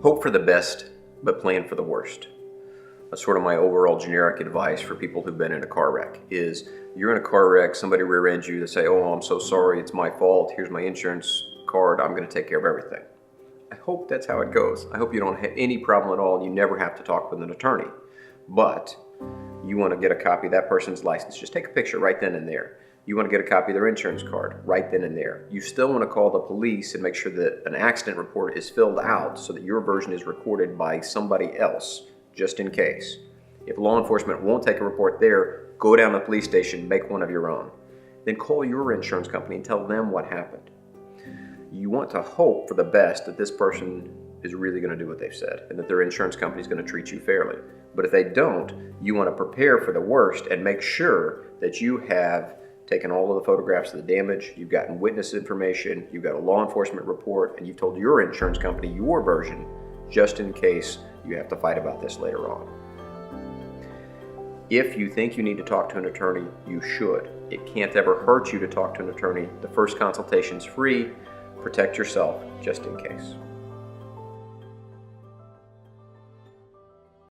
Hope for the best, but plan for the worst. That's sort of my overall generic advice for people who've been in a car wreck is you're in a car wreck, somebody rear ends you, they say, oh, I'm so sorry, it's my fault, here's my insurance card, I'm going to take care of everything. I hope that's how it goes. I hope you don't have any problem at all and you never have to talk with an attorney. But you want to get a copy of that person's license, just take a picture right then and there. You want to get a copy of their insurance card right then and there. You still want to call the police and make sure that an accident report is filled out so that your version is recorded by somebody else, just in case. If law enforcement won't take a report there, go down to the police station, make one of your own. Then call your insurance company and tell them what happened. You want to hope for the best that this person is really going to do what they've said and that their insurance company is going to treat you fairly. But if they don't, you want to prepare for the worst and make sure that you have taken all of the photographs of the damage, you've gotten witness information, you've got a law enforcement report, and you've told your insurance company your version just in case you have to fight about this later on. If you think you need to talk to an attorney, you should. It can't ever hurt you to talk to an attorney. The first consultation's free. Protect yourself just in case.